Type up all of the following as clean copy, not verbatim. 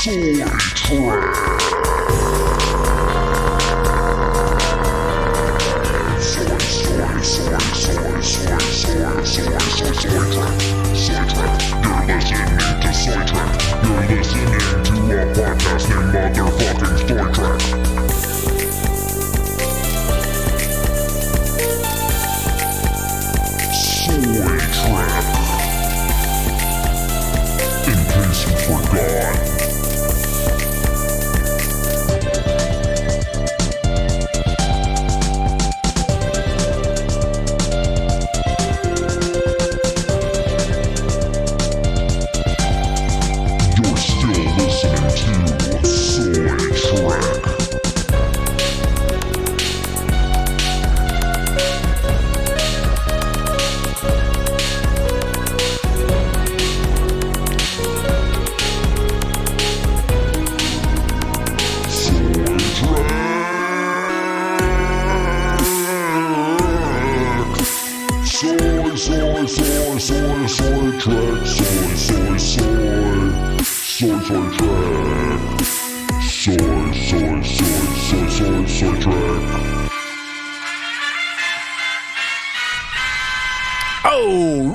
Oh,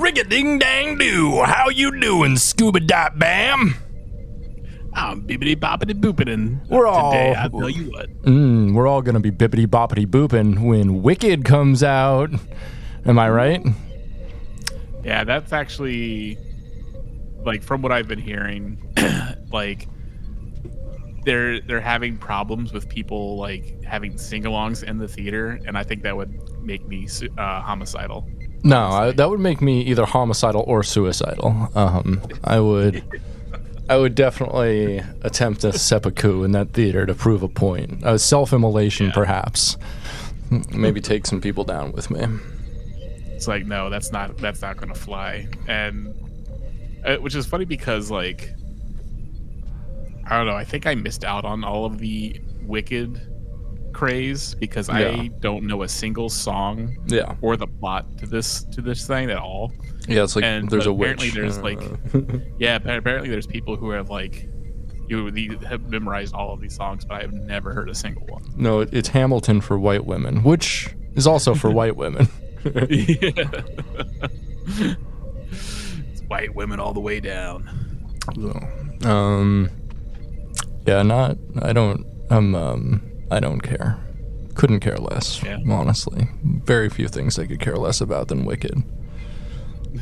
rig-a-ding-dang-doo. How you doing, Scuba-Dot-Bam? I'm bippity-boppity-booping. Today, I tell you what. We're all going to be bippity-boppity-booping when Wicked comes out. Am I right? Yeah, that's actually, like, from what I've been hearing, like, they're having problems with people, like, having sing-alongs in the theater, and I think that would make me homicidal. No, that would make me either homicidal or suicidal. I would definitely attempt a seppuku in that theater to prove a point. Self-immolation, perhaps. Maybe take some people down with me. It's like, no, that's not going to fly. And which is funny because, like, I don't know, I think I missed out on all of the Wicked craze because I don't know a single song or the plot to this thing at all. Yeah, it's like there's a witch. Apparently there's like apparently there's people who have like have memorized all of these songs, but I have never heard a single one. No, it's Hamilton for white women, which is also for white women. It's white women all the way down. I don't care. Couldn't care less, honestly. Very few things I could care less about than Wicked.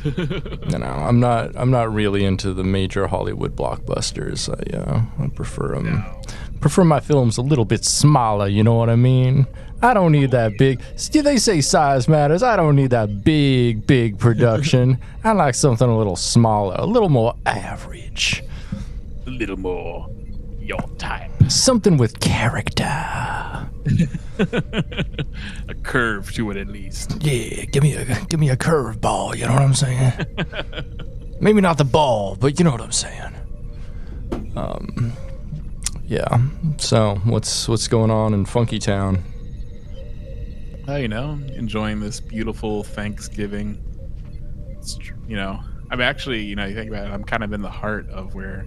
I'm not really into the major Hollywood blockbusters. I prefer them. No. Prefer my films a little bit smaller, you know what I mean? I don't need that big. They say size matters. I don't need that big production. I like something a little smaller, a little more average. A little more your type. Something with character. A curve to it, at least. Yeah, give me a curve ball, you know what I'm saying? Maybe not the ball, but you know what I'm saying. Yeah. So, what's going on in Funky Town? Enjoying this beautiful Thanksgiving. It's, I'm actually, you think about it, I'm kind of in the heart of where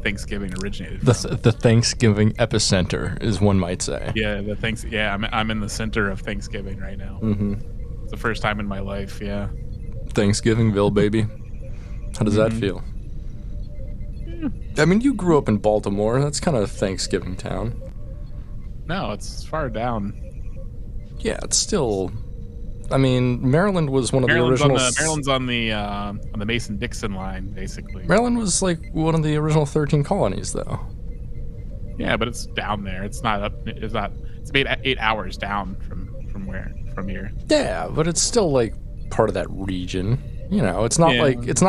Thanksgiving originated from. The Thanksgiving epicenter, is one might say. Yeah, I'm in the center of Thanksgiving right now. Mm-hmm. It's the first time in my life, yeah. Thanksgivingville, baby. How does that feel? I mean, you grew up in Baltimore. That's kind of Thanksgiving town. No, it's far down. Yeah, it's still... I mean, Maryland was one of the original... Maryland's on the Mason-Dixon line, basically. Maryland was like one of the original 13 colonies, though. Yeah, but it's down there. It's not up. It's not. It's about 8 hours down from here. Yeah, but it's still like part of that region. It's not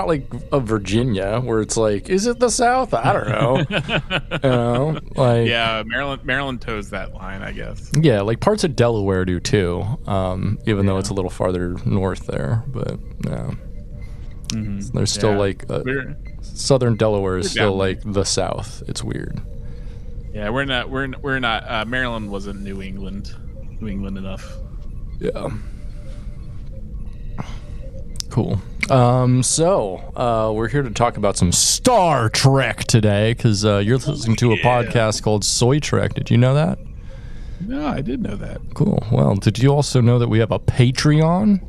like a Virginia where it's like, is it the South? I don't know. Yeah, Maryland toes that line, I guess. Yeah, like parts of Delaware do too. Even though it's a little farther north there, but yeah, there's still southern Delaware is still like the South. It's weird. Yeah, we're not. Maryland wasn't New England enough. Yeah. Cool. So we're here to talk about some Star Trek today because you're listening to a podcast called Soy Trek. Did you know that? No, I did know that. Cool. Well, did you also know that we have a Patreon?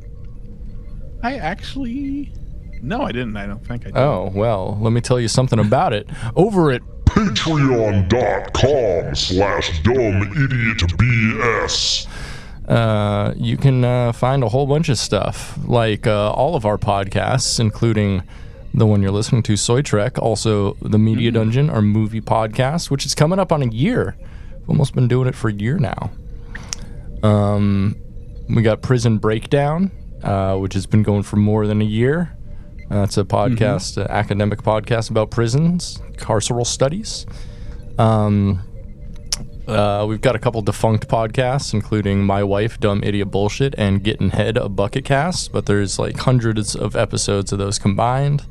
No, I didn't. I don't think I did. Oh, well, let me tell you something about it. Over at patreon.com/dumbidiotbs. You can find a whole bunch of stuff, like all of our podcasts, including the one you're listening to, Soy Trek, also the Media Dungeon, our movie podcast, which is coming up on a year. We've almost been doing it for a year now. We got Prison Breakdown, which has been going for more than a year. It's a podcast, academic podcast about prisons, carceral studies. We've got a couple defunct podcasts, including My Wife, Dumb Idiot Bullshit, and Getting Head, a Bucket Cast, but there's like hundreds of episodes of those combined.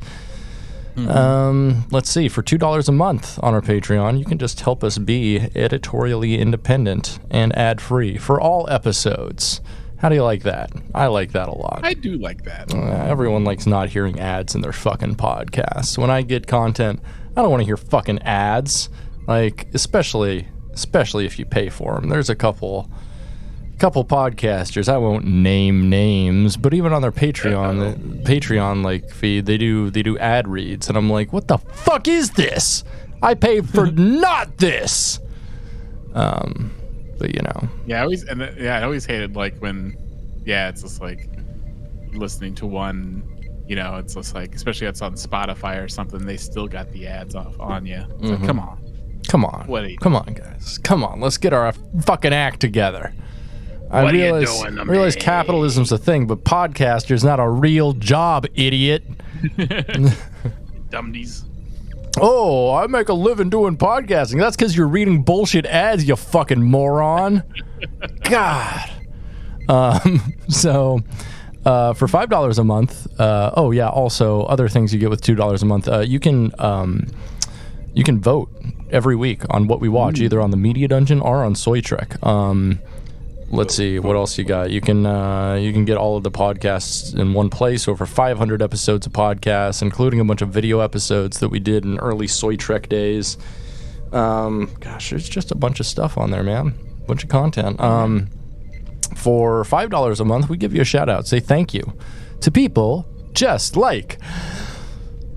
Let's see, for $2 a month on our Patreon, you can just help us be editorially independent and ad-free for all episodes. How do you like that? I like that a lot. I do like that. Everyone likes not hearing ads in their fucking podcasts. When I get content, I don't want to hear fucking ads, like, especially if you pay for them. There's a couple podcasters, I won't name names, but even on their Patreon like feed, they do ad reads, and I'm like, what the fuck is this? I paid for not this. But you know. Yeah, I always hated like when, it's just like listening to one, it's just like, especially if it's on Spotify or something, they still got the ads off on you. It's like, come on. Come on. Come on, guys. Come on. Let's get our fucking act together. I realize capitalism's a thing, but podcaster's not a real job, idiot. Dummies. Oh, I make a living doing podcasting. That's because you're reading bullshit ads, you fucking moron. God. So, for $5 a month, also other things you get with $2 a month, you can vote every week on what we watch, either on the Media Dungeon or on Soy Trek. Let's see, what else you got? You can get all of the podcasts in one place, over 500 episodes of podcasts, including a bunch of video episodes that we did in early Soy Trek days. There's just a bunch of stuff on there, man. A bunch of content. For $5 a month, we give you a shout out. Say thank you to people just like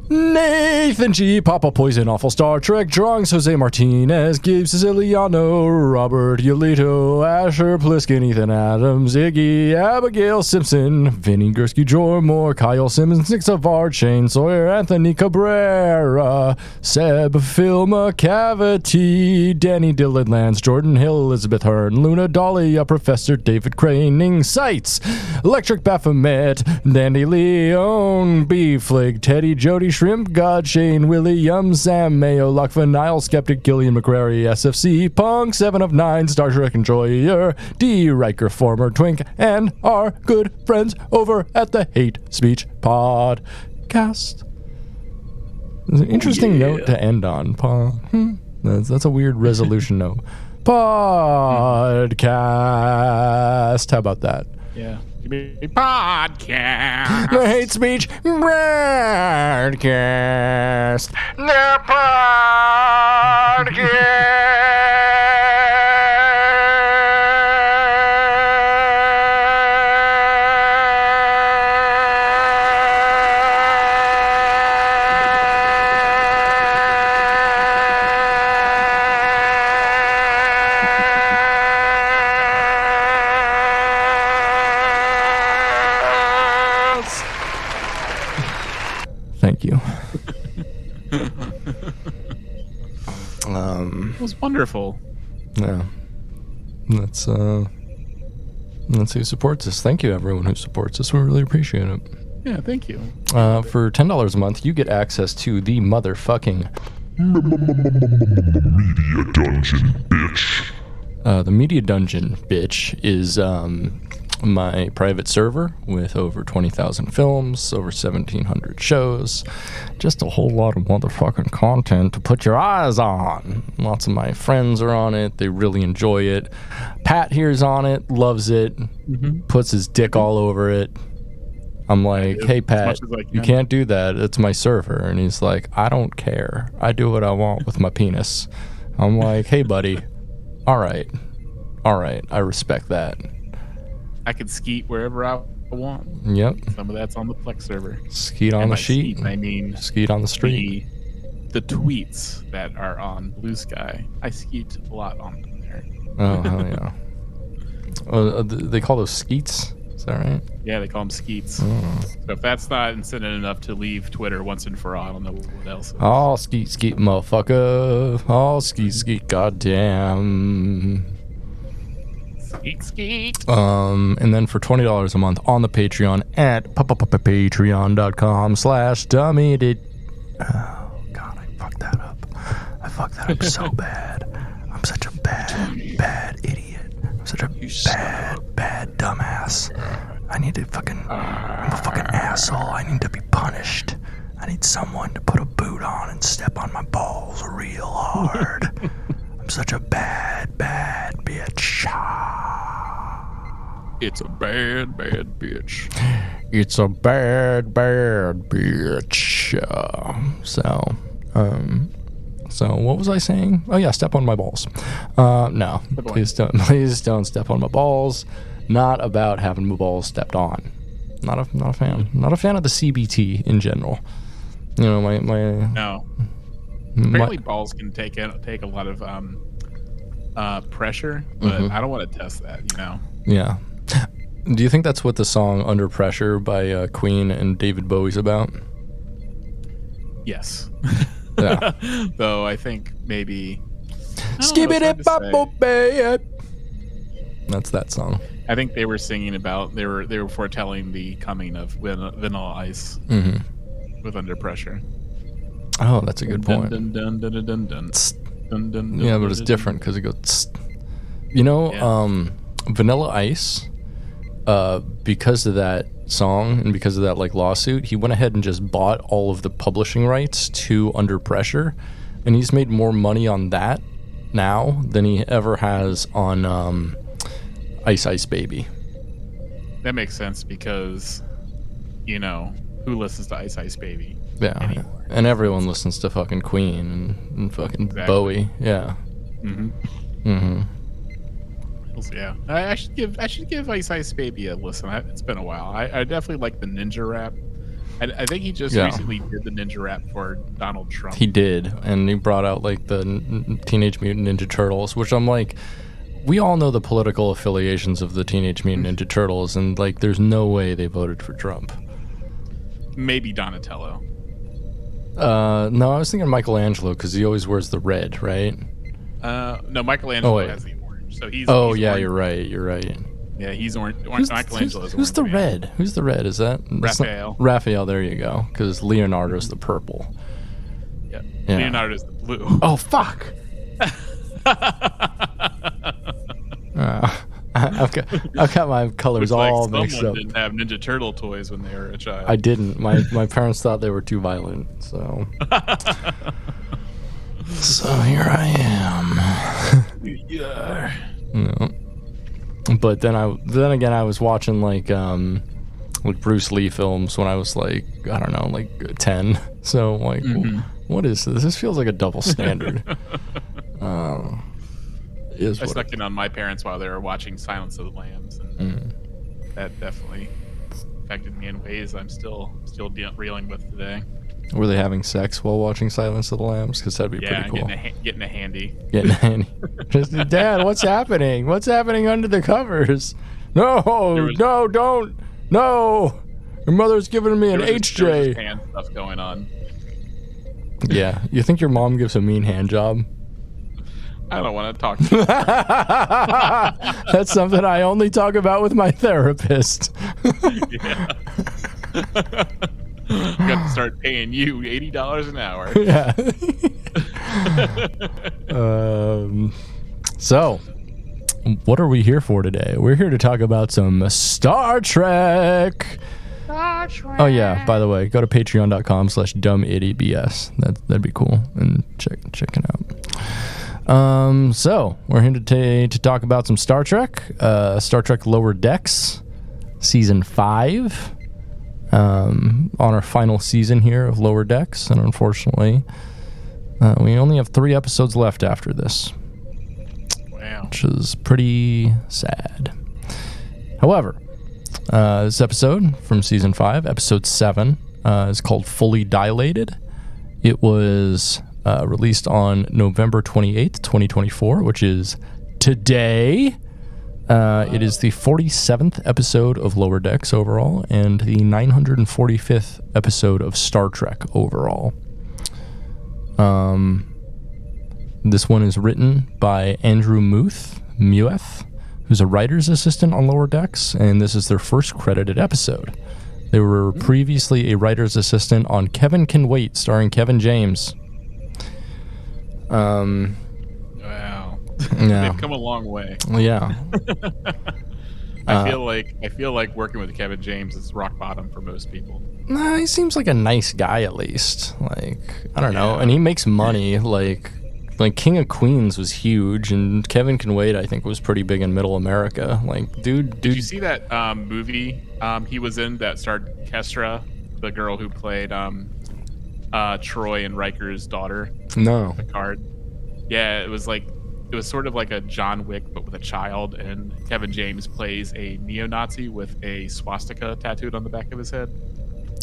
Nathan G, Papa Poison, Awful Star Trek, Drawings, Jose Martinez, Gabe Siciliano, Robert Yolito, Asher Pliskin, Ethan Adams, Iggy, Abigail Simpson, Vinny Gursky, Jormore, Kyle Simmons, Nick Savard, Shane Sawyer, Anthony Cabrera, Seb, Phil McCavity, Danny Dillon, Lance, Jordan Hill, Elizabeth Hearn, Luna Dahlia, Professor David Craning, Sights, Electric Baphomet, Dandy Leon, B Flig, Teddy Jody, Shrimp God, Shane Williams, Sam Mayo, Lockvin, Nile Skeptic, Gillian McCrary, SFC, Punk, 7 of 9, Star Trek Enjoyer, D. Riker, Former Twink, and our good friends over at the Hate Speech Podcast. It's an interesting note to end on. That's a weird resolution note. Podcast. How about that? Yeah. Podcast. The Hate Speech Broadcast. The Thank you. It was wonderful. Yeah. That's who supports us. Thank you, everyone who supports us. We really appreciate it. Yeah, thank you. For $10 a month, you get access to the motherfucking Media Dungeon, bitch. The Media Dungeon, bitch, is my private server with over 20,000 films, over 1,700 shows, just a whole lot of motherfucking content to put your eyes on. Lots of my friends are on it. They really enjoy it. Pat here's on it, loves it, puts his dick all over it. I'm like, hey, Pat, as I you can. can't do that. It's my server. And he's like, I don't care. I do what I want with my penis. I'm like, hey, buddy. All right. I respect that. I can skeet wherever I want. Yep. Some of that's on the Plex server. Skeet on And the by sheet. skeet, I mean Skeet on the street. the tweets that are on Blue Sky. I skeet a lot on them there. Oh, hell yeah. They call those skeets? Is that right? Yeah, they call them skeets. Oh. So if that's not incentive enough to leave Twitter once and for all, I don't know what else is. Oh, skeet, motherfucker. Oh, skeet, goddamn. Skeet. And then for $20 a month on the Patreon at patreon.com/dummied. Oh, God, I fucked that up. So bad. I'm such a bad idiot. I'm such a bad dumbass. I need to I'm a fucking asshole. I need to be punished. I need someone to put a boot on and step on my balls real hard. I'm such a bad bitch. It's a bad bitch. It's a bad bitch. So what was I saying? Oh yeah, step on my balls. No, please don't step on my balls. Not about having my balls stepped on. Not a fan. Not a fan of the CBT in general. You know, my No. Apparently, balls can take a lot of pressure, but I don't want to test that. You know. Yeah. Do you think that's what the song "Under Pressure" by Queen and David Bowie's about? Yes. Yeah. Though I think maybe. That's that song. I think they were singing about they were foretelling the coming of Vanilla Ice with Under Pressure. Oh, that's a good point. Dun, dun, dun, dun, dun, dun. Dun, dun, dun, Yeah, but it's dun, different because it goes. You know, Vanilla Ice. Because of that song and because of that like lawsuit, he went ahead and just bought all of the publishing rights to Under Pressure, and he's made more money on that now than he ever has on Ice Ice Baby. That makes sense because, you know, who listens to Ice Ice Baby? Yeah, anymore? And everyone listens to fucking Queen and fucking Bowie. Yeah. Yeah, I should give Ice Ice Baby a listen. It's been a while. I definitely like the ninja rap. I think he just recently did the ninja rap for Donald Trump. He did, and he brought out like the Teenage Mutant Ninja Turtles, which I'm like, we all know the political affiliations of the Teenage Mutant Ninja Turtles, and like, there's no way they voted for Trump. Maybe Donatello. No, I was thinking Michelangelo because he always wears the red, right? No, Michelangelo has the orange. So he's. Oh he's yeah, orange. You're right. Yeah, he's orange. Michelangelo's Who's the orange, red? Who's the red? Is that Raphael? Raphael, there you go. Because Leonardo's the purple. Yeah. Yeah. Leonardo's the blue. Oh fuck! I've got my colors all mixed up. Didn't have Ninja Turtle toys when they were a child. I didn't. My parents thought they were too violent, so. So here I am. Yeah. No. But then again I was watching like Bruce Lee films when I was like, I don't know, like 10. So like, what is this? This feels like a double standard. I snuck in on my parents while they were watching Silence of the Lambs, and that definitely affected me in ways I'm still reeling with today. Were they having sex while watching Silence of the Lambs? Because that'd be pretty cool. Getting a handy. Just, Dad, what's happening? What's happening under the covers? No, don't. No. Your mother's giving me an HJ. There was hand stuff going on. Yeah. You think your mom gives a mean hand job? I don't want to talk to you. That's something I only talk about with my therapist. Yeah. Got to start paying you $80 an hour. Yeah. So, what are we here for today? We're here to talk about some Star Trek. Oh yeah, by the way, go to patreon.com/dumbidiotbs. That'd be cool, and check it out. So we're here today to talk about some Star Trek. Star Trek Lower Decks, season 5. on our final season here of Lower Decks, and unfortunately, we only have 3 episodes left after this. Wow. Which is pretty sad. However, this episode from season 5, episode 7, is called Fully Dilated. It was released on November 28th, 2024, which is today. It is the 47th episode of Lower Decks overall, and the 945th episode of Star Trek overall. This one is written by Andrew Mueth, who's a writer's assistant on Lower Decks, and this is their first credited episode. They were previously a writer's assistant on Kevin Can Wait, starring Kevin James. Wow. Yeah. They've come a long way. Yeah. I feel like working with Kevin James is rock bottom for most people. Nah, he seems like a nice guy at least. Like, I don't know. And he makes money. Like King of Queens was huge, and Kevin Can Wait, I think, was pretty big in Middle America. Like, dude. Did you see that movie he was in that starred Kestra, the girl who played Troy and Riker's daughter? No. Picard. Yeah, it was sort of like a John Wick, but with a child, and Kevin James plays a neo-Nazi with a swastika tattooed on the back of his head.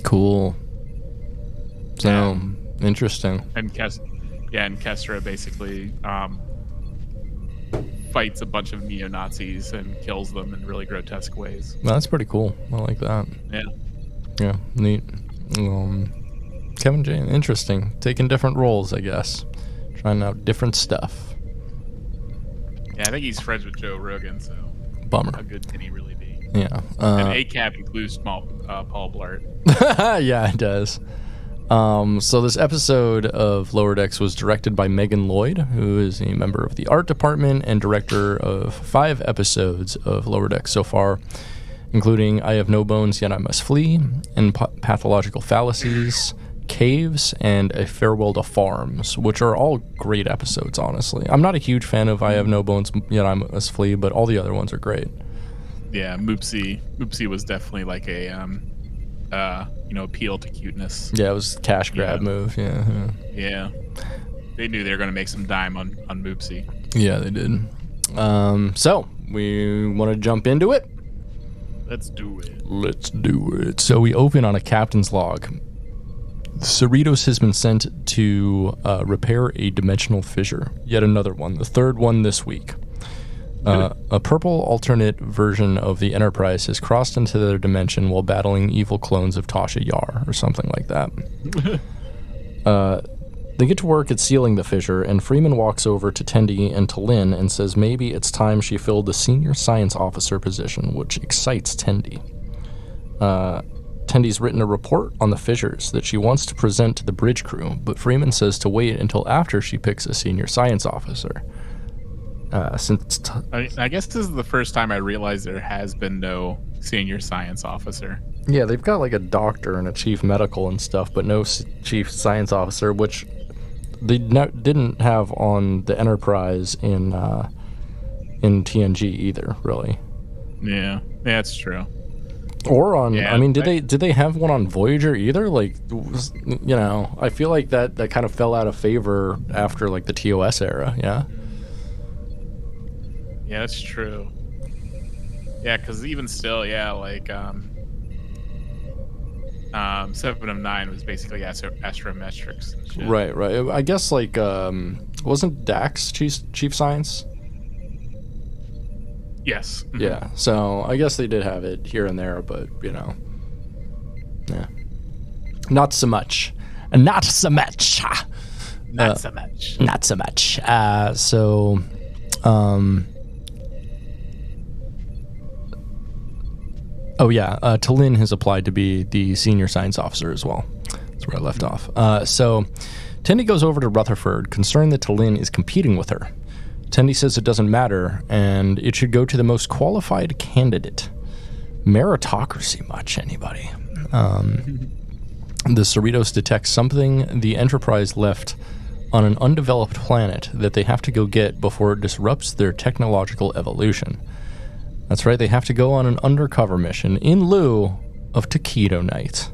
Cool. So, interesting. And Kestra basically fights a bunch of neo-Nazis and kills them in really grotesque ways. Well, that's pretty cool. I like that. Yeah. Yeah, neat. Kevin James, interesting. Taking different roles, I guess. Trying out different stuff. Yeah, I think he's friends with Joe Rogan, so Bummer. how good can he really be? Yeah. And ACAB includes Paul Blart. Yeah, it does. So this episode of Lower Decks was directed by Megan Lloyd, who is a member of the art department and director of 5 episodes of Lower Decks so far, including I Have No Bones Yet I Must Flee, and Pathological Fallacies, Caves, and A Farewell to Farms, which are all great episodes, honestly. I'm not a huge fan of I Have No Bones Yet I Must Flee, but all the other ones are great. Yeah, Moopsie was definitely like a appeal to cuteness. Yeah, it was a cash grab move. Yeah. They knew they were going to make some dime on Moopsie. Yeah, they did. So we want to jump into it. Let's do it. So we open on a captain's log. Cerritos has been sent to repair a dimensional fissure. Yet another one, the 3rd one this week. A purple alternate version of the Enterprise has crossed into their dimension while battling evil clones of Tasha Yar, or something like that. They get to work at sealing the fissure, and Freeman walks over to Tendi and to Lynn and says maybe it's time she filled the senior science officer position, which excites Tendi. Tendi's written a report on the fissures that she wants to present to the bridge crew, but Freeman says to wait until after she picks a senior science officer. I guess this is the first time I realized there has been no senior science officer. Yeah, they've got like a doctor and a chief medical and stuff, but no chief science officer, which they didn't have on the Enterprise in TNG either, really. Yeah, that's true. Or on, did they have one on Voyager either? Like, I feel like that kind of fell out of favor after like the TOS era. Yeah. Yeah, that's true. Yeah, because even still, like 7 of 9 was basically astrometrics and shit. Right. I guess like wasn't Dax chief science? Yes. Mm-hmm. Yeah. So I guess they did have it here and there, but yeah, not so much. Not so much. Talin has applied to be the senior science officer as well. That's where I left off. So Tendi goes over to Rutherford, concerned that Talin is competing with her. Tendi says it doesn't matter, and it should go to the most qualified candidate. Meritocracy much, anybody? The Cerritos detect something the Enterprise left on an undeveloped planet that they have to go get before it disrupts their technological evolution. That's right, they have to go on an undercover mission in lieu of Taquito Night.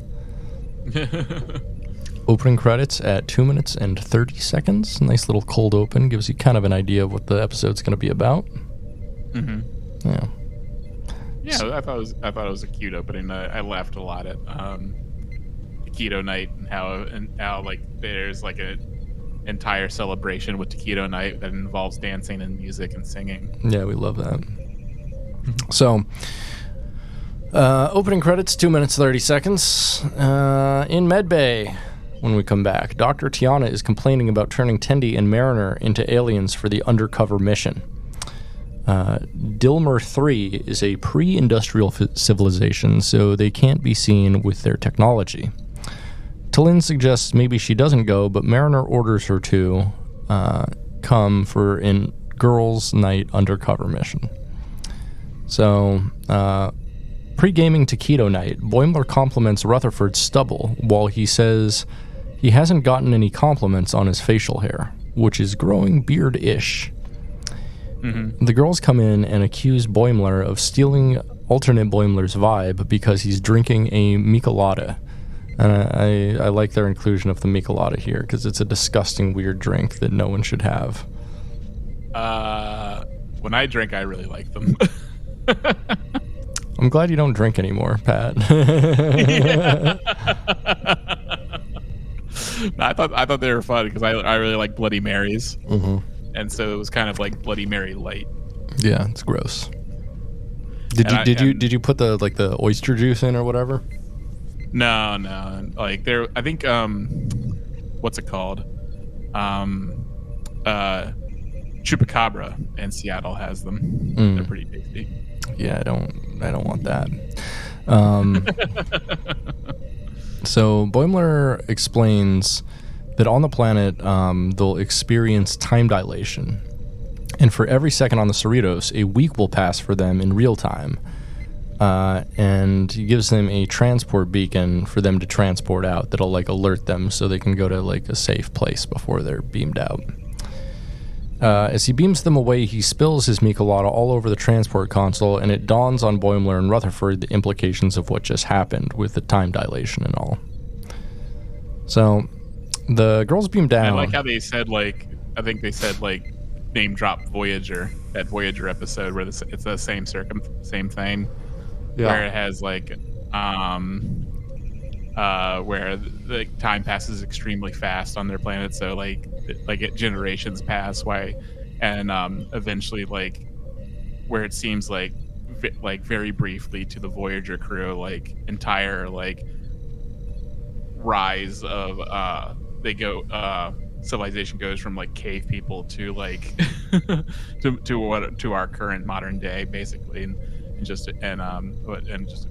Opening credits at 2 minutes and 30 seconds. Nice little cold open. Gives you kind of an idea of what the episode's going to be about. Mm-hmm. Yeah. Yeah, I thought it was a cute opening. I laughed a lot at Taquito Night and how like there's like a entire celebration with Taquito Night that involves dancing and music and singing. Yeah, we love that. So, opening credits, 2 minutes 30 seconds. In Medbay, when we come back, Dr. Tiana is complaining about turning Tendi and Mariner into aliens for the undercover mission. Dilmer 3 is a pre-industrial civilization, so they can't be seen with their technology. T'Lyn suggests maybe she doesn't go, but Mariner orders her to come for a girls' night undercover mission. So, pre-gaming Taquito Night, Boimler compliments Rutherford's stubble, while he says he hasn't gotten any compliments on his facial hair, which is growing beard-ish. Mm-hmm. The girls come in and accuse Boimler of stealing alternate Boimler's vibe because he's drinking a Michelada. And I like their inclusion of the Michelada here because it's a disgusting, weird drink that no one should have. When I drink, I really like them. I'm glad you don't drink anymore, Pat. I thought they were fun because I really like Bloody Marys. Mm-hmm. And so it was kind of like Bloody Mary light. Yeah, it's gross. Did you put the oyster juice in or whatever? No. Like I think what's it called? Chupacabra in Seattle has them. They're pretty tasty. Yeah, I don't want that. So Boimler explains that on the planet they'll experience time dilation, and for every second on the Cerritos, a week will pass for them in real time. And he gives them a transport beacon for them to transport out that'll alert them so they can go to a safe place before they're beamed out. As he beams them away, he spills his Michelada all over the transport console, and it dawns on Boimler and Rutherford the implications of what just happened with the time dilation and all. So the girls beam down. I like how they said name drop Voyager, that Voyager episode where it's the same thing. Yeah. Where it has where the time passes extremely fast on their planet, so generations pass and eventually where it seems very briefly to the Voyager crew entire rise of civilization goes from cave people to to our current modern day basically, and just a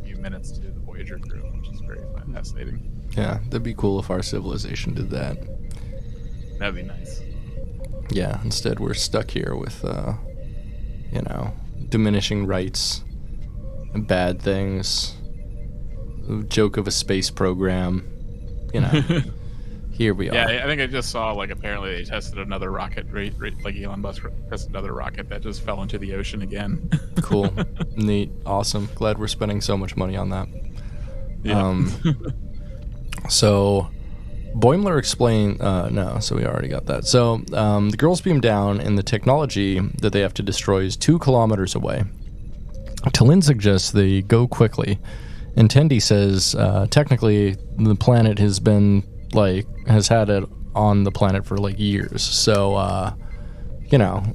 few minutes to the Voyager crew, which is very fascinating. Yeah, that'd be cool if our civilization did that. That'd be nice. Yeah, instead we're stuck here with, diminishing rights and bad things, joke of a space program, Here we are. Yeah, I think I just saw apparently they tested another rocket, Elon Musk tested another rocket that just fell into the ocean again. Cool, neat, awesome. Glad we're spending so much money on that. Yeah. So Boimler explained, so we already got that. So the girls beam down, and the technology that they have to destroy is 2 kilometers away. T'Lyn suggests they go quickly, and Tendi says technically the planet has been has had it on the planet for years. So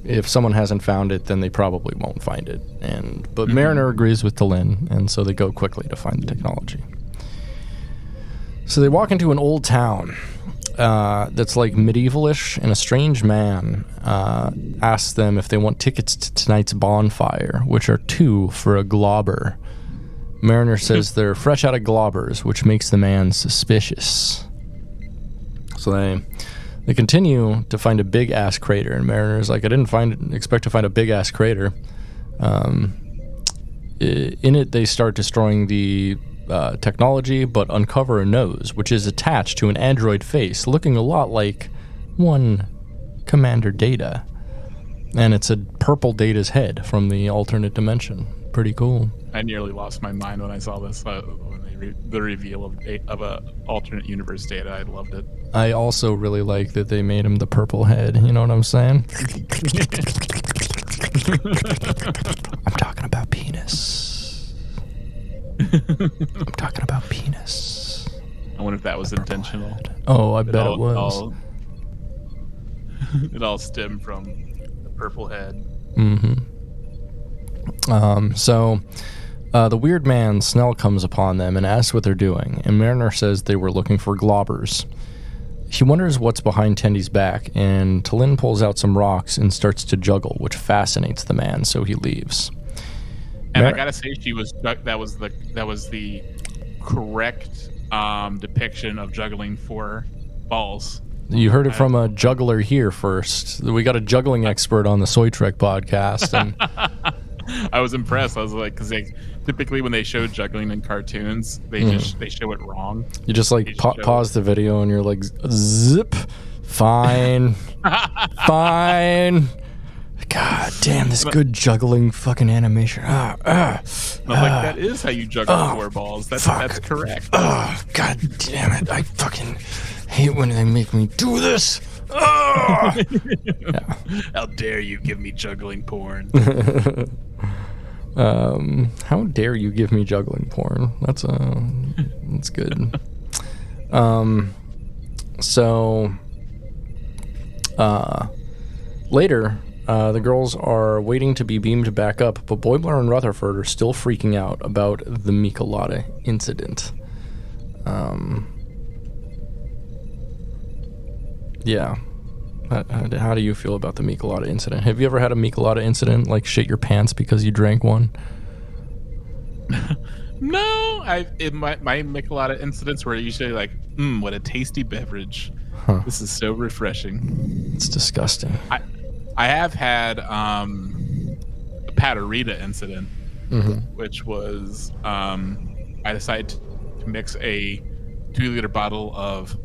if someone hasn't found it, then they probably won't find it. But Mariner agrees with T'Lyn, and so they go quickly to find the technology. So they walk into an old town that's medievalish, and a strange man asks them if they want tickets to tonight's bonfire, which are 2 for a globber. Mariner says they're fresh out of globbers, which makes the man suspicious. So they continue to find a big-ass crater, and Mariner's I didn't expect to find a big-ass crater. In it, they start destroying the technology, but uncover a nose, which is attached to an android face, looking a lot like one Commander Data. And it's a purple Data's head from the alternate dimension. Pretty cool. I nearly lost my mind when I saw this, when they the reveal of a alternate universe Data. I loved it. I also really like that they made him the purple head. You know what I'm saying? I'm talking about penis. I'm talking about penis. I wonder if that was intentional. Head. Oh, I bet it was. It all stemmed from the purple head. So the weird man, Snell, comes upon them and asks what they're doing, and Mariner says they were looking for globbers. He wonders what's behind Tendy's back, and T'Lyn pulls out some rocks and starts to juggle, which fascinates the man, so he leaves. And I gotta say, that was the correct depiction of juggling for balls. You heard it from a juggler here first. We got a juggling expert on the Soy Trek podcast. And I was impressed. I was like, because typically when they show juggling in cartoons, they show it wrong. You just like pause the video and you're like, zip, fine, fine. God damn, this good juggling fucking animation. I was like, that is how you juggle 4 balls. That's correct. Oh, God damn it. I fucking hate when they make me do this. Yeah. How dare you give me juggling porn? How dare you give me juggling porn? That's good. Later, the girls are waiting to be beamed back up, but Boimler and Rutherford are still freaking out about the Michelada incident. Yeah. How do you feel about the Michelada incident? Have you ever had a Michelada incident, like shit your pants because you drank one? No, my Michelada incidents were usually like, what a tasty beverage. Huh. This is so refreshing. It's disgusting. I have had a Patarita incident, which was I decided to mix a 2-liter bottle of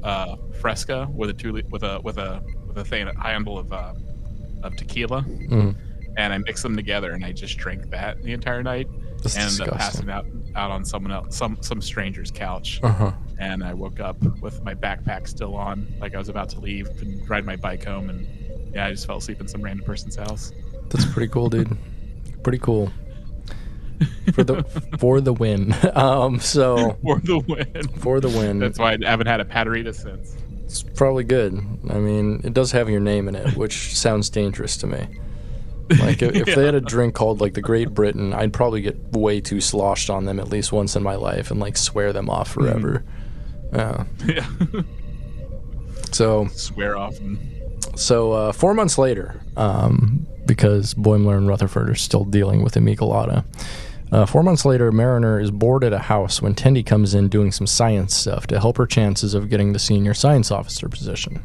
Fresca with a handle of tequila, and I mixed them together, and I just drank that the entire night. That's and disgusting. passed it out on someone else, some stranger's couch. And I woke up with my backpack still on, like I was about to leave and ride my bike home, and yeah, I just fell asleep in some random person's house. That's pretty cool, dude. Pretty cool. For the win. For the win. That's why I haven't had a Patarita since. It's probably good. I mean, it does have your name in it, which sounds dangerous to me. Like, if they had a drink called, like, the Great Britain, I'd probably get way too sloshed on them at least once in my life and, like, swear them off forever. Yeah. So... Swear off. So, 4 months later, because Boimler and Rutherford are still dealing with the Michelada, 4 months later, Mariner is bored at a house when Tendi comes in doing some science stuff to help her chances of getting the senior science officer position.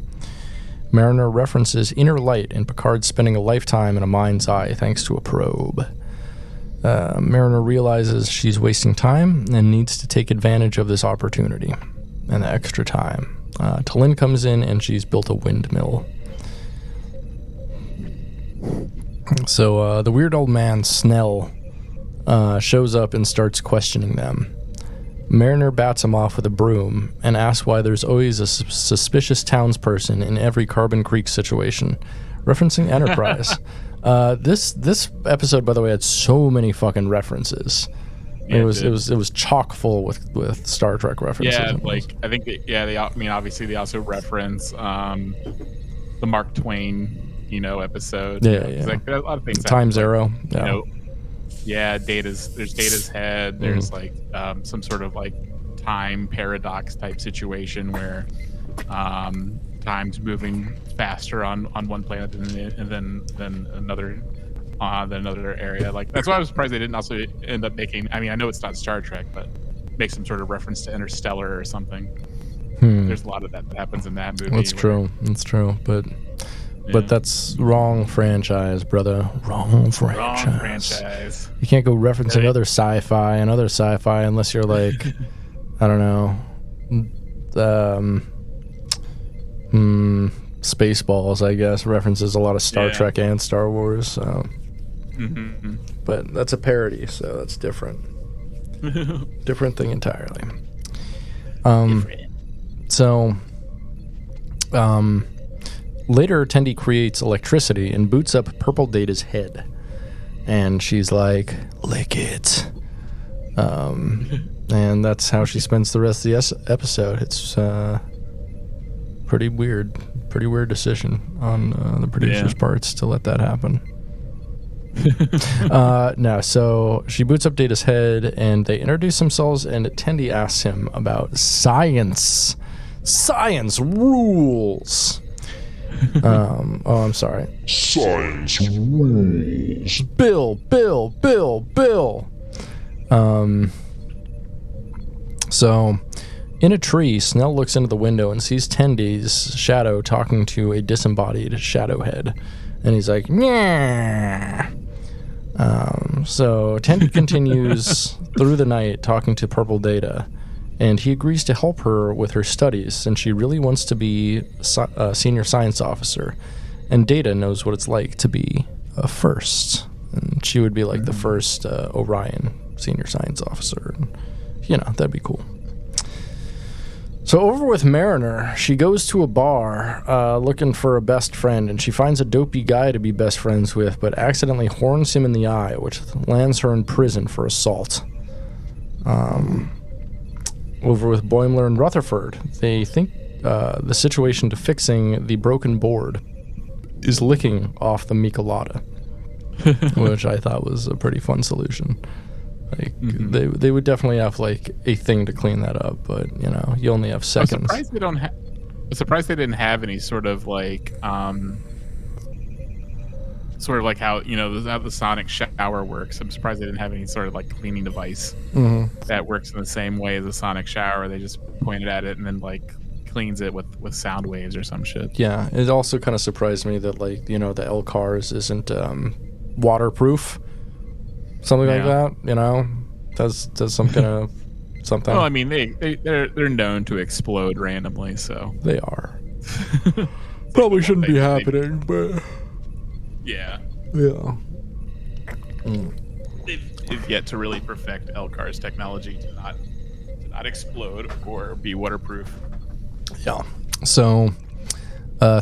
Mariner references inner light and Picard spending a lifetime in a mind's eye thanks to a probe. Mariner realizes she's wasting time and needs to take advantage of this opportunity and the extra time. T'Lyn comes in and she's built a windmill. So the weird old man, Snell, shows up and starts questioning them. Mariner bats him off with a broom and asks why there's always a suspicious townsperson in every Carbon Creek situation, referencing Enterprise. This episode, by the way, had so many fucking references. Yeah, it was chock full with Star Trek references. Yeah, like I think obviously they also reference the Mark Twain, episode. Yeah. Like, a lot of things. Time Zero. Yeah. There's Data's head. There's like some sort of like time paradox type situation where time's moving faster on one planet than another area. Like, that's why I was surprised they didn't also end up making. I mean, I know it's not Star Trek, but make some sort of reference to Interstellar or something. There's a lot of that happens in that movie. That's true. But that's wrong franchise, brother. Wrong franchise. You can't go referencing other sci-fi unless you're like, I don't know, Spaceballs, I guess, references a lot of Star Trek and Star Wars. So. But that's a parody, so that's different. Different thing entirely. Later, Tendi creates electricity and boots up Purple Data's head. And she's like, lick it. And that's how she spends the rest of the episode. It's pretty weird decision on the producer's parts to let that happen. No, so she boots up Data's head and they introduce themselves, and Tendi asks him about science. Science rules. I'm sorry. Science rules. Bill. So, in a tree, Snell looks into the window and sees Tendi's shadow talking to a disembodied shadow head. And he's like, yeah. So Tendi continues through the night talking to Purple Data, and he agrees to help her with her studies since she really wants to be a senior science officer. And Data knows what it's like to be a first. And she would be like the first Orion senior science officer. And, that'd be cool. So over with Mariner, she goes to a bar looking for a best friend, and she finds a dopey guy to be best friends with, but accidentally horns him in the eye, which lands her in prison for assault. Over with Boimler and Rutherford, they think the situation to fixing the broken board is licking off the Michelada, which I thought was a pretty fun solution. Like they would definitely have like a thing to clean that up, but you only have seconds. I'm surprised they didn't have any sort of like how how the sonic shower works. I'm surprised they didn't have any sort of like cleaning device that works in the same way as a sonic shower. They just pointed at it and then like cleans it with sound waves or some shit. Yeah, it also kind of surprised me that like the L cars isn't waterproof. Something like that, does some kind of something. Well, I mean, they're known to explode randomly, so they are. Probably shouldn't be happening, but yeah. They've yet to really perfect Elcar's technology to not explode or be waterproof. Yeah. So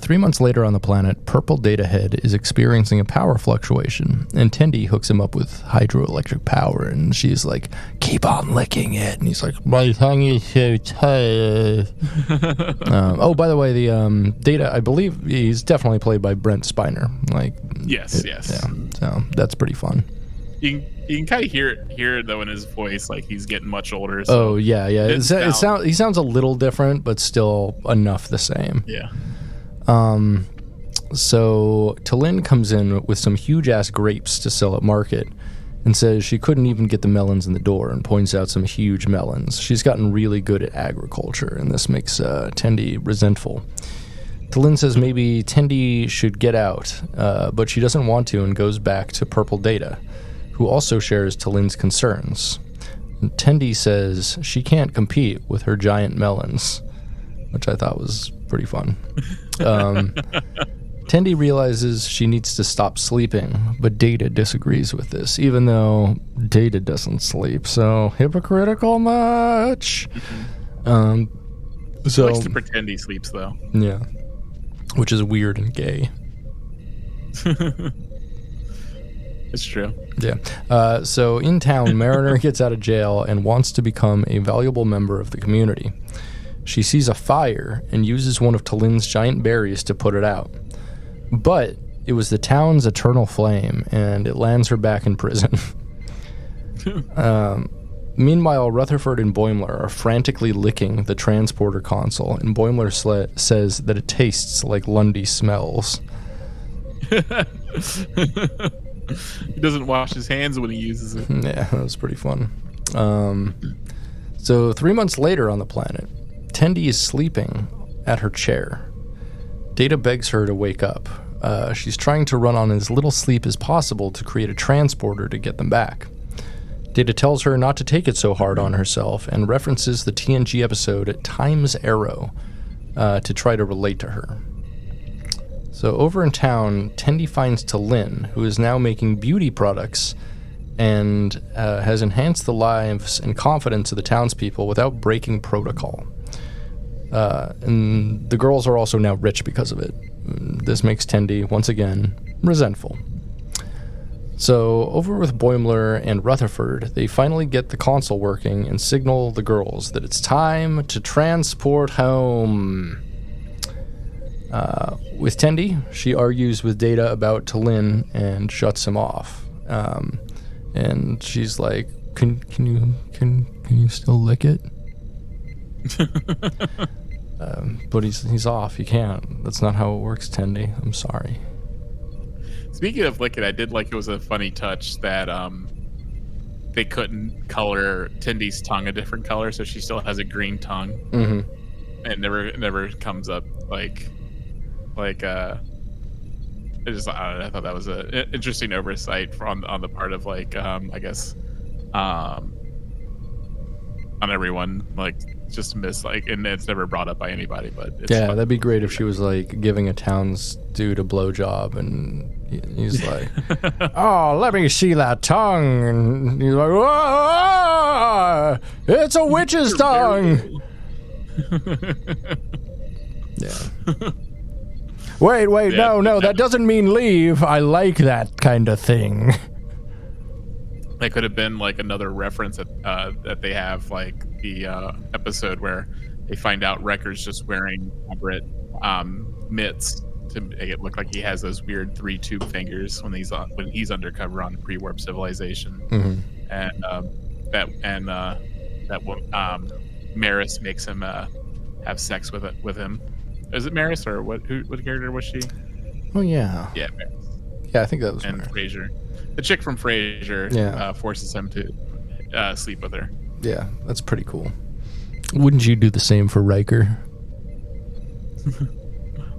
3 months later on the planet, Purple Data Head is experiencing a power fluctuation, and Tendi hooks him up with hydroelectric power, and she's like, keep on licking it. And he's like, my tongue is so tired. By the way, the Data, I believe he's definitely played by Brent Spiner. Like, yes. Yeah, so that's pretty fun. You can kind of hear it though in his voice, like he's getting much older. So oh yeah. He sounds a little different, but still enough the same. Yeah. So Talin comes in with some huge-ass grapes to sell at market and says she couldn't even get the melons in the door and points out some huge melons. She's gotten really good at agriculture, and this makes Tendi resentful. Talin says maybe Tendi should get out, but she doesn't want to and goes back to Purple Data, who also shares Talin's concerns. And Tendi says she can't compete with her giant melons, which I thought was pretty fun. Tendi realizes she needs to stop sleeping, but Data disagrees with this, even though Data doesn't sleep. So hypocritical much. He likes to pretend he sleeps, though. Yeah, which is weird and gay. It's true. Yeah. So in town, Mariner gets out of jail and wants to become a valuable member of the community. She sees a fire and uses one of Talin's giant berries to put it out. But it was the town's eternal flame, and it lands her back in prison. Meanwhile, Rutherford and Boimler are frantically licking the transporter console, and Boimler says that it tastes like Lundy smells. He doesn't wash his hands when he uses it. Yeah, that was pretty fun. So 3 months later on the planet, Tendi is sleeping at her chair. Data begs her to wake up. She's trying to run on as little sleep as possible to create a transporter to get them back. Data tells her not to take it so hard on herself and references the TNG episode Time's Arrow to try to relate to her. So over in town, Tendi finds Talin, who is now making beauty products and has enhanced the lives and confidence of the townspeople without breaking protocol. And the girls are also now rich because of it. This makes Tendi, once again, resentful. So, over with Boimler and Rutherford, they finally get the console working and signal the girls that it's time to transport home. With Tendi, she argues with Data about T'Lyn and shuts him off. And she's like, "Can you still lick it?" But he's off. He can't. That's not how it works, Tendi. I'm sorry. Speaking of licking, I did like it was a funny touch that they couldn't color Tendi's tongue a different color, so she still has a green tongue. Mm-hmm. It never comes up like it just, I don't know, I thought that was an interesting oversight on the part of like I guess on everyone, like just miss, like, and it's never brought up by anybody, but it's yeah, that'd be great if she was like giving a town's dude a blowjob and he's like, "Oh, let me see that tongue," and he's like, "Whoa, it's a witch's tongue." Yeah. Wait, Yeah, no, that doesn't mean leave. I like that kind of thing. That could have been like another reference that they have, like the episode where they find out Wrecker's just wearing elaborate mitts to make it look like he has those weird 3-tube fingers when he's undercover on pre-warp civilization, and Maris makes him have sex with him. Is it Maris or what? What character was she? Oh yeah. Yeah, Maris. Yeah, I think that was And Maris. Frasier. The chick from Frasier forces him to sleep with her. Yeah, that's pretty cool. Wouldn't you do the same for Riker?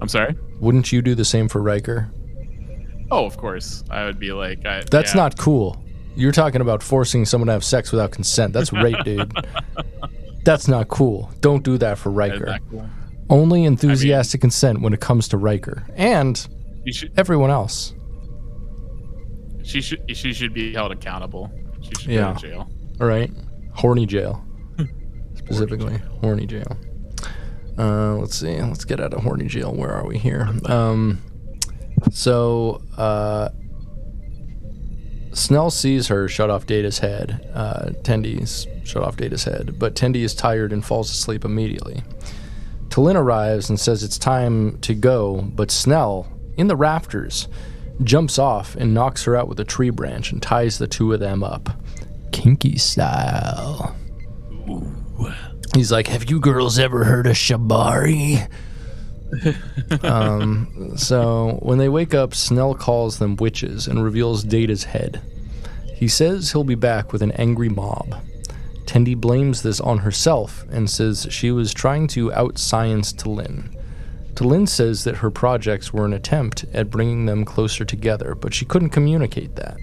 I'm sorry? Wouldn't you do the same for Riker? Oh, of course. I would be like... That's not cool. You're talking about forcing someone to have sex without consent. That's rape, dude. That's not cool. Don't do that for Riker. Not cool. Only enthusiastic consent when it comes to Riker. And everyone else. She should be held accountable. She should go to jail. All right. Horny jail. Specifically, horny jail. Let's see. Let's get out of horny jail. Where are we here? Snell sees her shut off Data's head. Tendi's shut off Data's head. But Tendi is tired and falls asleep immediately. T'Lyn arrives and says it's time to go, but Snell, in the rafters, jumps off and knocks her out with a tree branch and ties the two of them up. Kinky style. Ooh. He's like, "Have you girls ever heard of Shibari?" So when they wake up, Snell calls them witches and reveals Data's head. He says he'll be back with an angry mob. Tendi blames this on herself and says she was trying to out-science T'Lyn. T'Lyn says that her projects were an attempt at bringing them closer together, but she couldn't communicate that.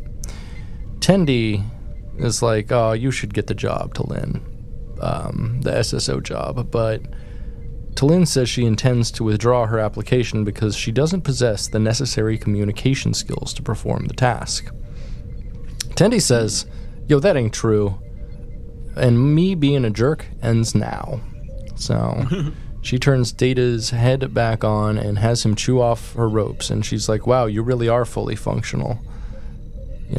Tendi is like, "Oh, you should get the job, T'Lyn, the SSO job," but T'Lyn says she intends to withdraw her application because she doesn't possess the necessary communication skills to perform the task. Tendi says, "Yo, that ain't true. And me being a jerk ends now." So she turns Data's head back on and has him chew off her ropes, and she's like, "Wow, you really are fully functional." They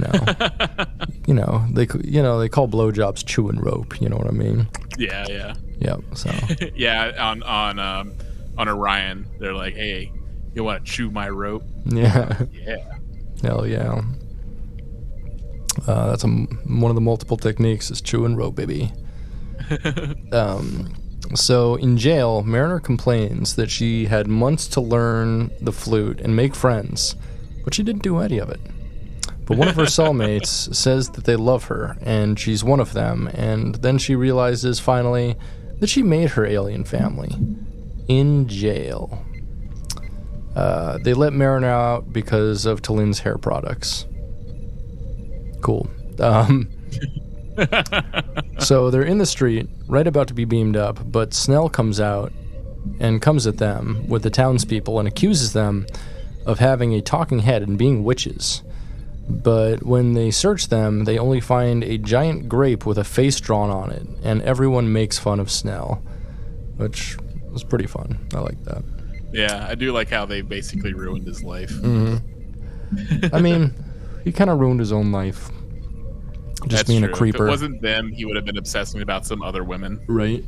call blowjobs chewing rope. You know what I mean? Yeah. Yep. So yeah, on Orion, they're like, "Hey, you want to chew my rope?" Yeah. Yeah. Hell yeah. That's one of the multiple techniques is chewing rope, baby. So in jail, Mariner complains that she had months to learn the flute and make friends, but she didn't do any of it. But one of her cellmates says that they love her, and she's one of them, and then she realizes finally that she made her alien family in jail. They let Mariner out because of T'Lyn's hair products. Cool. So they're in the street, right about to be beamed up, but Snell comes out and comes at them with the townspeople and accuses them of having a talking head and being witches. But when they search them, they only find a giant grape with a face drawn on it, and everyone makes fun of Snell, which was pretty fun. I like that. Yeah, I do like how they basically ruined his life. Mm-hmm. I mean, he kind of ruined his own life. Just That's being true. a creeper. If it wasn't them, he would have been obsessing about some other women. Right.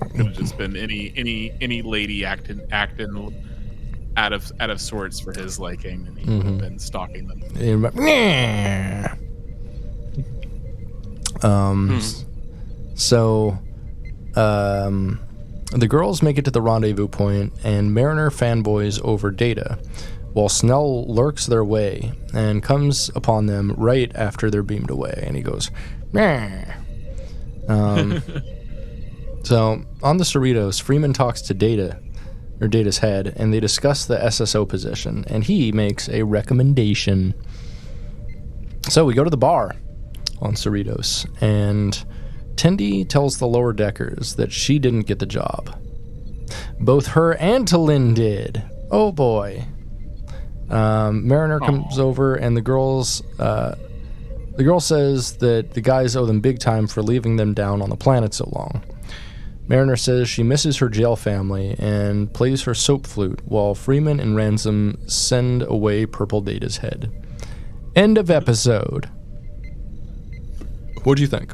Could have just been any lady acting out of sorts for his liking, and he would have been stalking them. So, the girls make it to the rendezvous point, and Mariner fanboys over Data, while Snell lurks their way and comes upon them right after they're beamed away, and he goes, So, on the Cerritos, Freeman talks to Data's head, and they discuss the SSO position, and he makes a recommendation. So, we go to the bar on Cerritos, and Tendi tells the lower deckers that she didn't get the job. Both her and T'Lyn did. Oh boy. Mariner comes over, and the girl says that the guys owe them big time for leaving them down on the planet so long. Mariner says she misses her jail family and plays her soap flute while Freeman and Ransom send away Purple Data's head. End of episode. What do you think?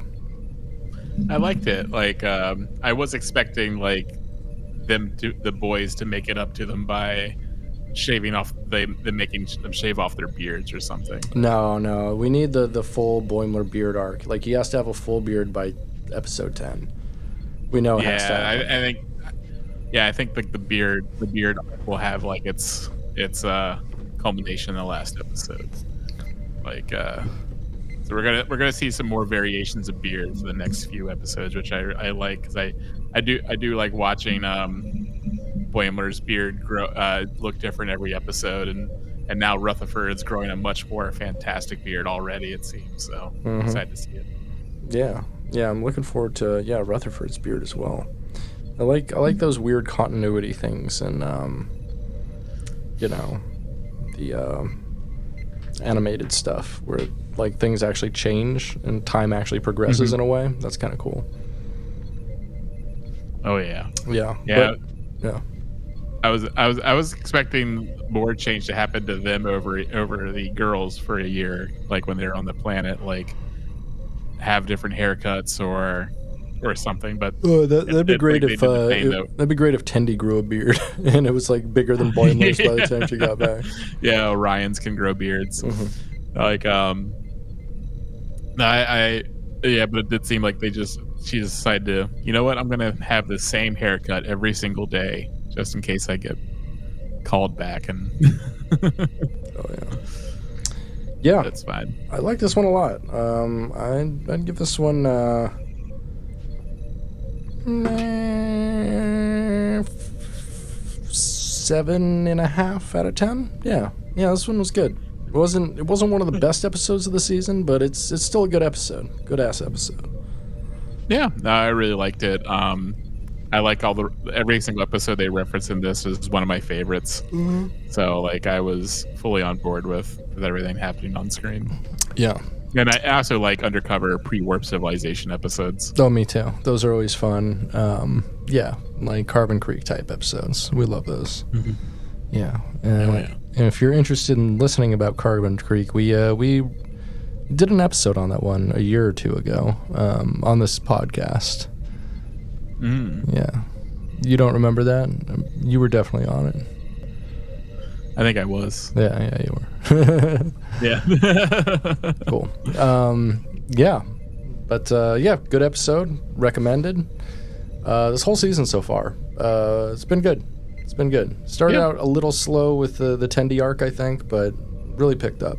I liked it. Like, I was expecting like the boys to make it up to them by shaving off them making them shave off their beards or something. No, we need the full Boimler beard arc. Like, he has to have a full beard by episode 10. We know it has to happen. I think like the beard will have like its culmination in the last episode. Like, so we're gonna see some more variations of beard for the next few episodes, which I like, because I do like watching Boimler's beard grow look different every episode, and now Rutherford's growing a much more fantastic beard already, it seems. So I'm excited to see it. Yeah, I'm looking forward to Rutherford's beard as well. I like those weird continuity things, and the animated stuff where like things actually change and time actually progresses in a way. That's kind of cool. Oh yeah. Yeah. Yeah. I was expecting more change to happen to them over the girls for a year, like when they're on the planet, like have different haircuts or something. But that'd be great if Tendi grew a beard and it was like bigger than Boimler's by the time she got back. Yeah, Orions can grow beards. Like but it did seem like she decided to, you know what, I'm gonna have the same haircut every single day just in case I get called back. And yeah, that's fine. I like this one a lot. I'd give this one 7.5 out of 10. Yeah, this one was good. It wasn't one of the best episodes of the season, but it's still a good episode. Good ass episode. Yeah, I really liked it. I like every single episode they reference in this is one of my favorites. So like I was fully on board with everything happening on screen. Yeah. And I also like undercover pre-warp civilization episodes. Oh, me too. Those are always fun. Like Carbon Creek type episodes. We love those. Yeah. And if you're interested in listening about Carbon Creek, we did an episode on that one a year or two ago on this podcast. Yeah. You don't remember that? You were definitely on it. I think I was. Yeah, you were. Yeah. Cool. But good episode. Recommended. This whole season so far. It's been good. Started out a little slow with the Tendi arc, I think, but really picked up.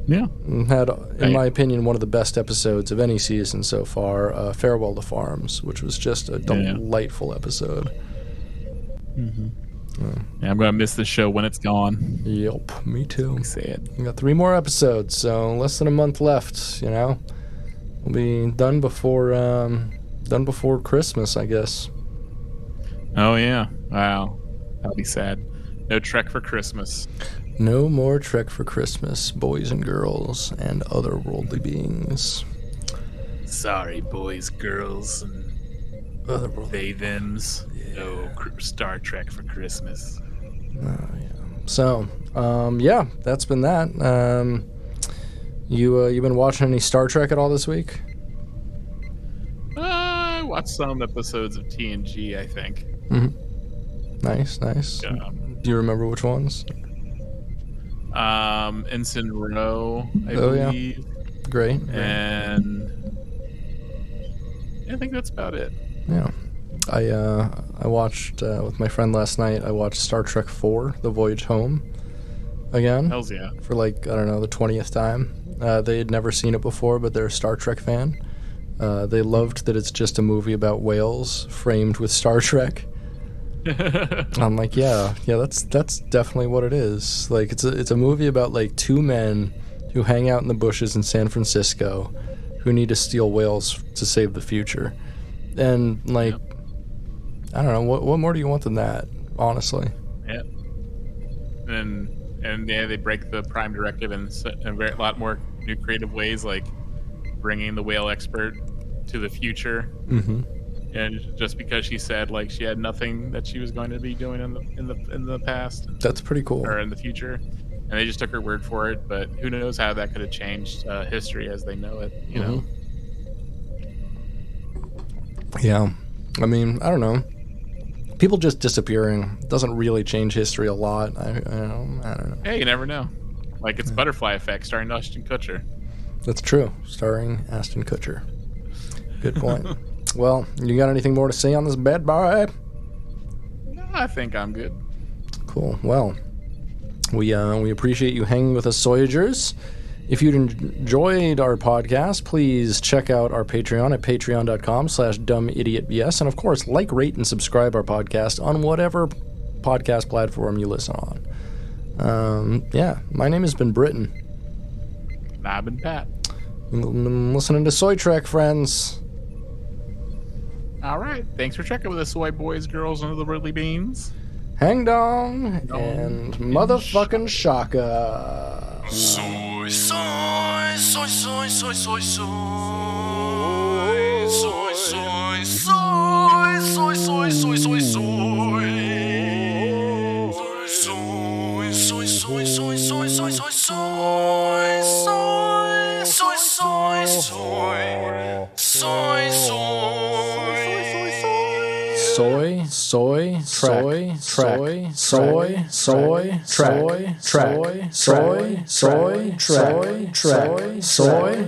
Yeah. And had, in my opinion, one of the best episodes of any season so far, Farewell to Farms, which was just a delightful episode. Yeah, I'm going to miss the show when it's gone. Yep, me too. Sad. We got 3 more episodes, so less than a month left, We'll be done before Christmas, I guess. Oh, yeah. Wow. That'll be sad. No Trek for Christmas. No more Trek for Christmas, boys and girls, and otherworldly beings. Sorry, boys, girls, and Otherworldly. they thems. Yeah. No Star Trek for Christmas. Oh, yeah. So, yeah, that's been that. You been watching any Star Trek at all this week? I watched some episodes of TNG, I think. Mm-hmm. Nice. Yeah. Do you remember which ones? Ensign Rowe, I Oh, yeah. believe. Great. And I think that's about it. Yeah. I watched with my friend last night. I watched Star Trek IV: The Voyage Home again Hells yeah. for the 20th time. They had never seen it before, but they're a Star Trek fan. They loved that it's just a movie about whales framed with Star Trek. I'm like, yeah, that's definitely what it is. Like, it's a movie about like two men who hang out in the bushes in San Francisco who need to steal whales to save the future. And like, Yep. I don't know, what more do you want than that, honestly? Yeah. And yeah, they break the Prime Directive in a lot more new creative ways, like bringing the whale expert to the future. Mm-hmm. And just because she said like she had nothing that she was going to be doing in the past That's pretty cool. or in the future, and they just took her word for it. But who knows how that could have changed history as they know it? You know. Yeah. I mean, I don't know. People just disappearing doesn't really change history a lot. I don't know. Hey, you never know. Like it's Butterfly Effect starring Ashton Kutcher. That's true. Starring Ashton Kutcher. Good point. Well, you got anything more to say on this bad boy? No, I think I'm good. Cool. Well, we appreciate you hanging with us, Soyagers. If you enjoyed our podcast, please check out our Patreon at patreon.com/dumbidiotbs. And of course, like, rate, and subscribe our podcast on whatever podcast platform you listen on. Yeah, my name has been Britton. I've been Pat. I'm listening to Soy Trek, friends. All right. Thanks for checking with us, soy boys, girls, and the Ridley Beans. Hang dong and motherfucking shaka. Soy, soy, soy, soy, soy, soy, soy, soy, soy, soy, soy, soy, soy, soy, soy. Soy, soy, soy, soy, soy, soy, soy, soy, soy, soy, soy, soy, Soy, track, soy, track, track, soy, track, track, soy, track,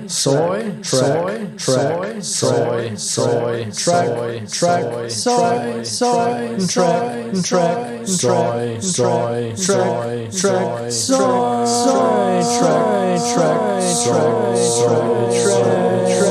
track, soy, track, track, soy, track, track, soy, track, track, track,